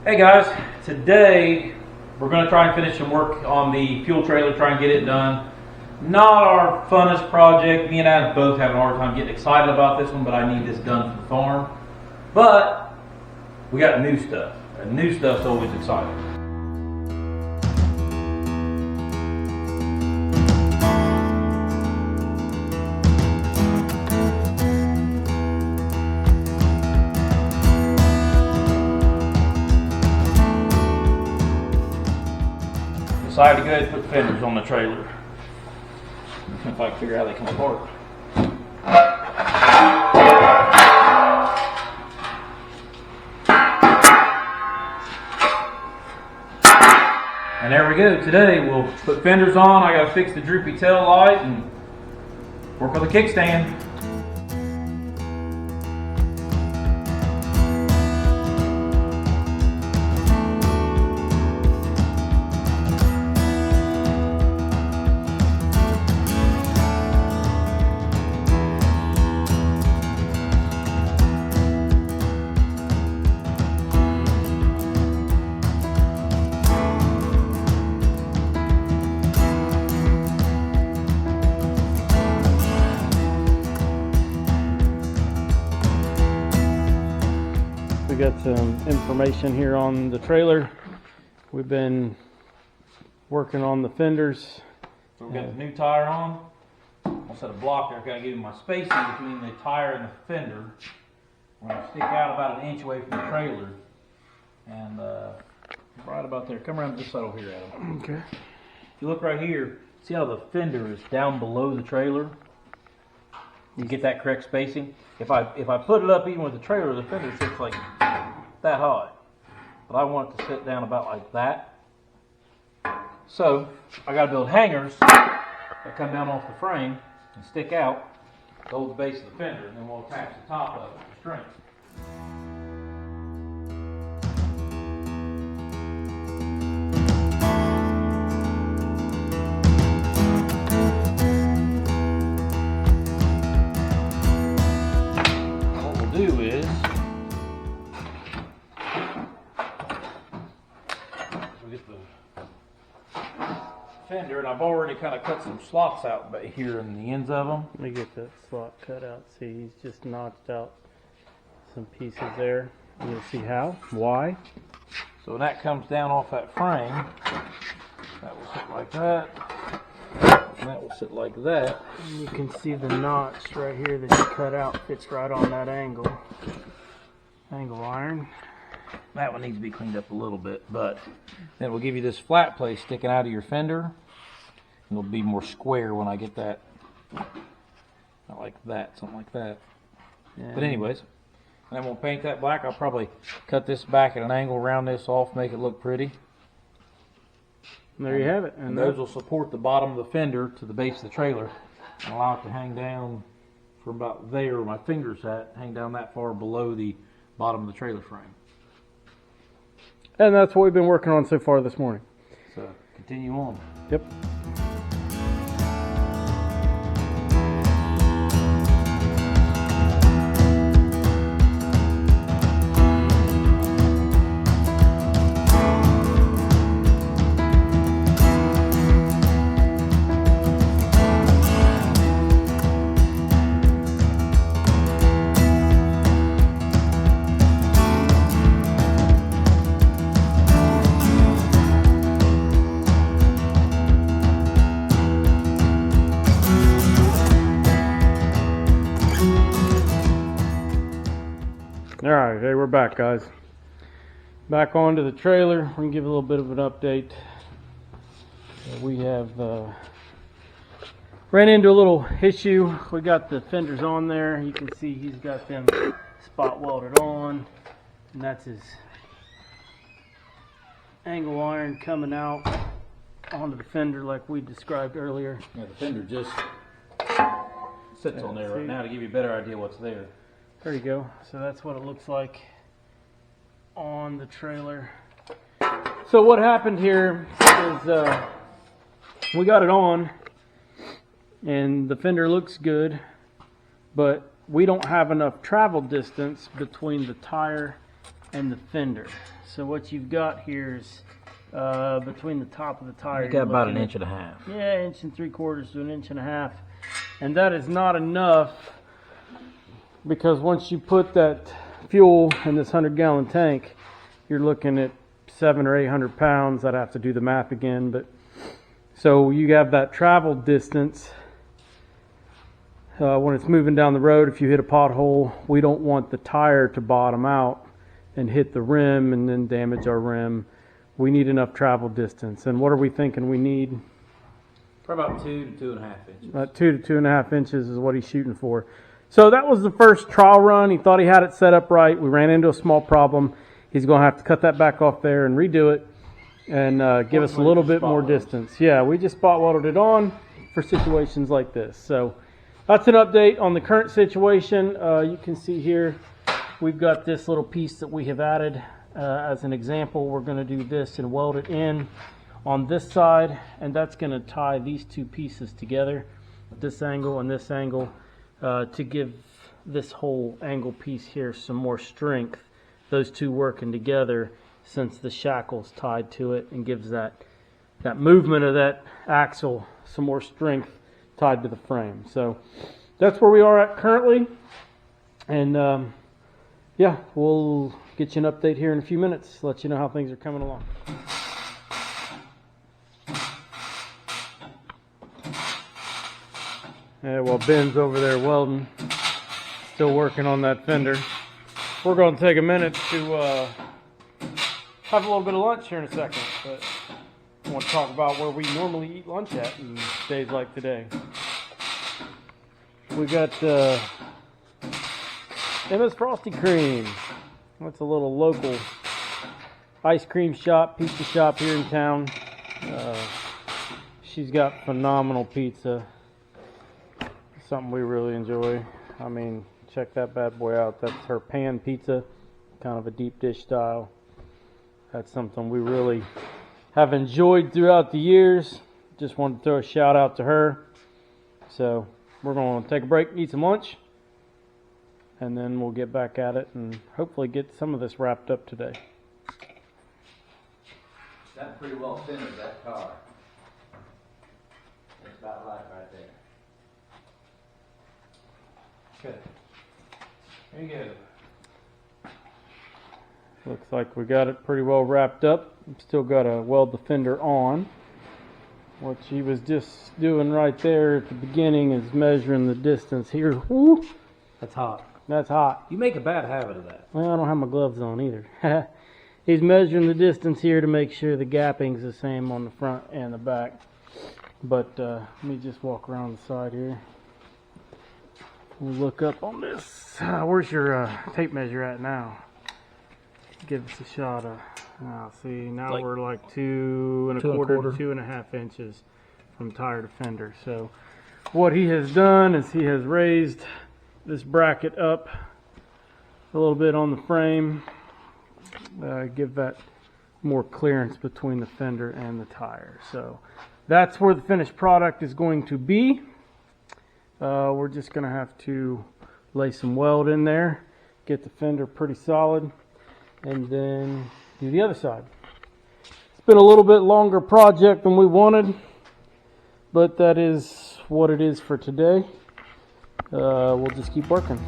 Hey guys, today we're going to try and finish some work on the fuel trailer, try and get it done. Not our funnest project. Me and Adam both having a hard time getting excited about this one, but I need this done for the farm. But we got new stuff, and new stuff's always exciting. Decided to go ahead and put fenders on the trailer. If I can figure out how they come apart. And there we go. Today we'll put fenders on. I gotta fix the droopy tail light and work on the kickstand. We got some information here on the trailer. We've been working on the fenders. So we've got the new tire on. I'll set a block there, kind of give you my spacing between the tire and the fender. We're going to stick out about an inch away from the trailer. And right about there. Come around this side over here, Adam. Okay. If you look right here, see how the fender is down below the trailer? You get that correct spacing. If I put it up even with the trailer, the fender sits like that high. But I want it to sit down about like that. So I got to build hangers that come down off the frame and stick out to hold the base of the fender, and then we'll attach the top of it with the string. Do is we get the fender, and I've already kind of cut some slots out back here in the ends of them. Let me get that slot cut out. See, he's just notched out some pieces there. You'll see how, why. So when that comes down off that frame, that will sit like that, and that will sit like that. And you can see the notch right here that you cut out fits right on that angle iron. That one needs to be cleaned up a little bit, but then we'll give you this flat place sticking out of your fender, and it'll be more square when I get that, not like that, something like that. Yeah. But anyways, and then we'll paint that black. I'll probably cut this back at an angle, round this off, make it look pretty. And there you have it. And those will support the bottom of the fender to the base of the trailer and allow it to hang down from about there where my finger's at, hang down that far below the bottom of the trailer frame. And that's what we've been working on so far this morning. So continue on. Yep. Alright, hey, we're back, guys. Back onto the trailer. We're going to give a little bit of an update. We have ran into a little issue. We got the fenders on there. You can see he's got them spot welded on. And that's his angle iron coming out onto the fender like we described earlier. Yeah, the fender just sits on there right now to give you a better idea what's there. There you go. So that's what it looks like on the trailer. So what happened here is we got it on and the fender looks good, but we don't have enough travel distance between the tire and the fender. So what you've got here is between the top of the tire, You got about an inch and a half. Yeah, 1 3/4 to 1.5 inches, and that is not enough, because once you put that fuel in this 100-gallon tank, you're looking at 700 or 800 pounds. I'd have to do the math again, but so you have that travel distance. When it's moving down the road, if you hit a pothole, we don't want the tire to bottom out and hit the rim and then damage our rim. We need enough travel distance. And what are we thinking we need? For about 2 to 2.5 inches. About 2 to 2.5 inches is what he's shooting for. So that was the first trial run. He thought he had it set up right. We ran into a small problem. He's going to have to cut that back off there and redo it and give us a little bit more distance. Yeah, we just spot welded it on for situations like this. So that's an update on the current situation. You can see here we've got this little piece that we have added as an example. We're going to do this and weld it in on this side, and that's going to tie these two pieces together, this angle and this angle, to give this whole angle piece here some more strength. Those two working together, since the shackle's tied to it, and gives that movement of that axle some more strength tied to the frame. So that's where we are at currently, and yeah, we'll get you an update here in a few minutes, let you know how things are coming along. Yeah, well, Ben's over there welding, still working on that fender. We're going to take a minute to have a little bit of lunch here in a second, but I want to talk about where we normally eat lunch at in days like today. We got Emma's Frosty Cream. That's a little local ice cream shop, pizza shop here in town. She's got phenomenal pizza. Something we really enjoy. I mean, check that bad boy out. That's her pan pizza, kind of a deep dish style. That's something we really have enjoyed throughout the years. Just wanted to throw a shout out to her. So we're going to take a break, eat some lunch, and then we'll get back at it and hopefully get some of this wrapped up today. That's pretty well finished, that car. That's about right there. Okay. There you go. Looks like we got it pretty well wrapped up. Still got to weld the fender on. What she was just doing right there at the beginning is measuring the distance here. Woo! That's hot. That's hot. You make a bad habit of that. Well, I don't have my gloves on either. He's measuring the distance here to make sure the gapping's the same on the front and the back. But let me just walk around the side here. We'll look up on this. Where's your tape measure at now? Give us a shot of. Now, see, now like we're like 2 1/4 to 2.5 inches from tire to fender. So what he has done is he has raised this bracket up a little bit on the frame, give that more clearance between the fender and the tire. So that's where the finished product is going to be. We're just going to have to lay some weld in there, get the fender pretty solid, and then do the other side. It's been a little bit longer project than we wanted, but that is what it is for today. We'll just keep working.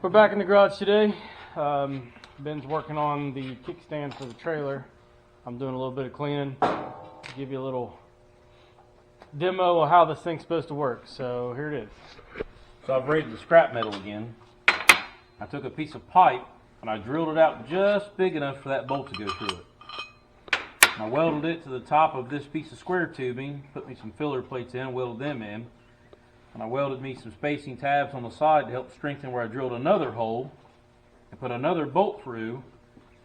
We're back in the garage today. Ben's working on the kickstand for the trailer. I'm doing a little bit of cleaning to give you a little demo of how this thing's supposed to work. So here it is. So I've raided the scrap metal again. I took a piece of pipe and I drilled it out just big enough for that bolt to go through it. I welded it to the top of this piece of square tubing, put me some filler plates in, welded them in, and I welded me some spacing tabs on the side to help strengthen where I drilled another hole, and put another bolt through,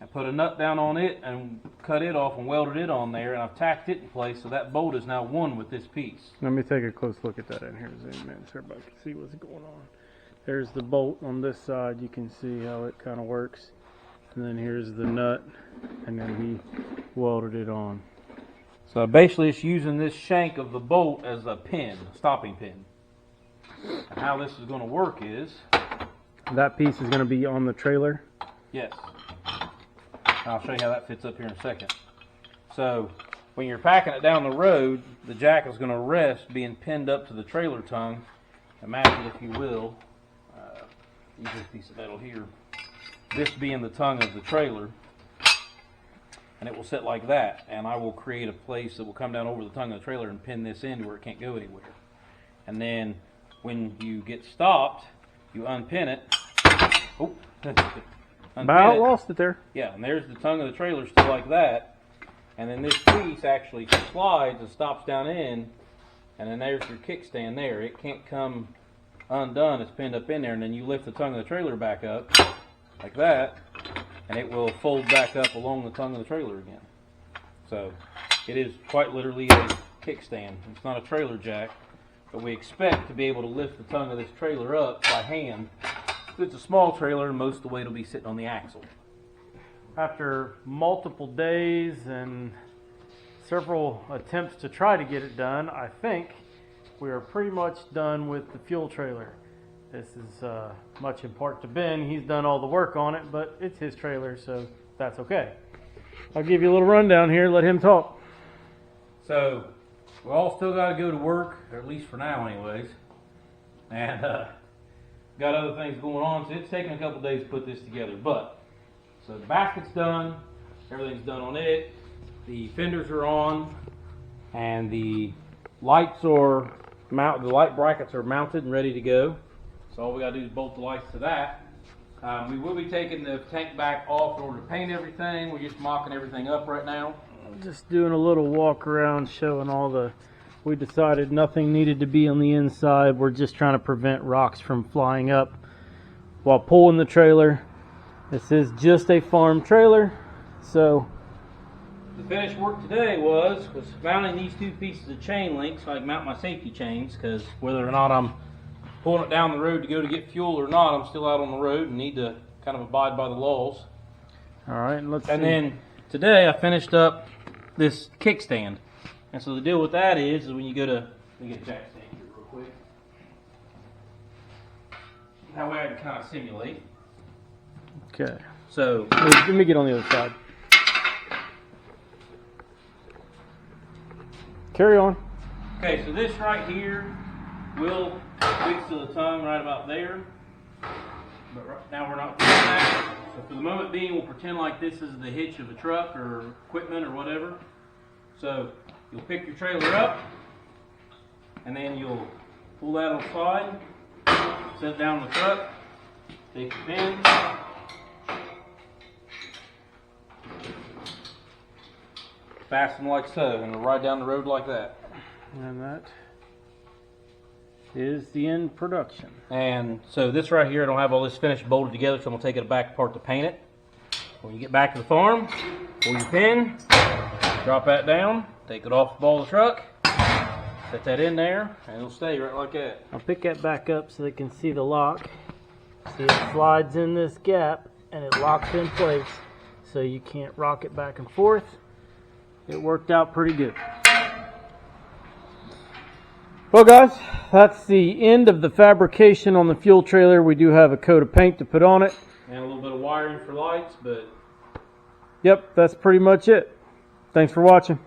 and put a nut down on it, and cut it off and welded it on there, and I've tacked it in place, so that bolt is now one with this piece. Let me take a close look at that in here, zoom in so everybody can see what's going on. There's the bolt on this side, you can see how it kind of works. And then here's the nut, and then he welded it on. So basically it's using this shank of the bolt as a pin, a stopping pin. And how this is going to work is... That piece is going to be on the trailer? Yes. I'll show you how that fits up here in a second. So when you're packing it down the road, the jack is going to rest being pinned up to the trailer tongue. Imagine, if you will, use this piece of metal here, this being the tongue of the trailer, and it will sit like that, and I will create a place that will come down over the tongue of the trailer and pin this in where it can't go anywhere. And then when you get stopped, you unpin it. Oh, About lost it there. Yeah, and there's the tongue of the trailer still like that, and then this piece actually slides and stops down in, and then there's your kickstand there. It can't come undone, it's pinned up in there, and then you lift the tongue of the trailer back up like that, and it will fold back up along the tongue of the trailer again. So it is quite literally a kickstand. It's not a trailer jack, but we expect to be able to lift the tongue of this trailer up by hand. It's a small trailer, and most of the weight will be sitting on the axle. After multiple days and several attempts to try to get it done, I think we are pretty much done with the fuel trailer. This is much in part to Ben. He's done all the work on it, but it's his trailer, so that's okay. I'll give you a little rundown here, let him talk. So, we all still got to go to work, or at least for now anyways, and got other things going on, so it's taken a couple days to put this together. But, so the basket's done, everything's done on it, the fenders are on, and the lights are mounted, the light brackets are mounted and ready to go. So all we got to do is bolt the lights to that. We will be taking the tank back off in order to paint everything. We're just mocking everything up right now. Just doing a little walk around showing all the, we decided nothing needed to be on the inside. We're just trying to prevent rocks from flying up while pulling the trailer. This is just a farm trailer, so. The finished work today was mounting these two pieces of chain link so I can mount my safety chains, because whether or not I'm pulling it down the road to go to get fuel or not, I'm still out on the road and need to kind of abide by the laws. All right, let's see. And then today I finished up this kickstand. And so the deal with that is when you go to, let me get a jack stand here real quick. That way I can kind of simulate. Okay. So Let me get on the other side. Carry on. okay, so this right here will fix to the tongue right about there. But right now we're not doing that. So for the moment being, we'll pretend like this is the hitch of a truck or equipment or whatever. So you'll pick your trailer up, and then you'll pull that on the side, set it down the truck, take your pin, fasten like so, and it'll ride down the road like that. And that is the end production. And so this right here, I don't have all this finished bolted together, so I'm going to take it back apart to paint it. When you get back to the farm, pull your pin, drop that down, take it off the ball of the truck, set that in there, and it'll stay right like that. I'll pick that back up so they can see the lock. See, it slides in this gap and it locks in place so you can't rock it back and forth. It worked out pretty good. Well guys, that's the end of the fabrication on the fuel trailer. We do have a coat of paint to put on it. And a little bit of wiring for lights, but Yep, that's pretty much it. Thanks for watching.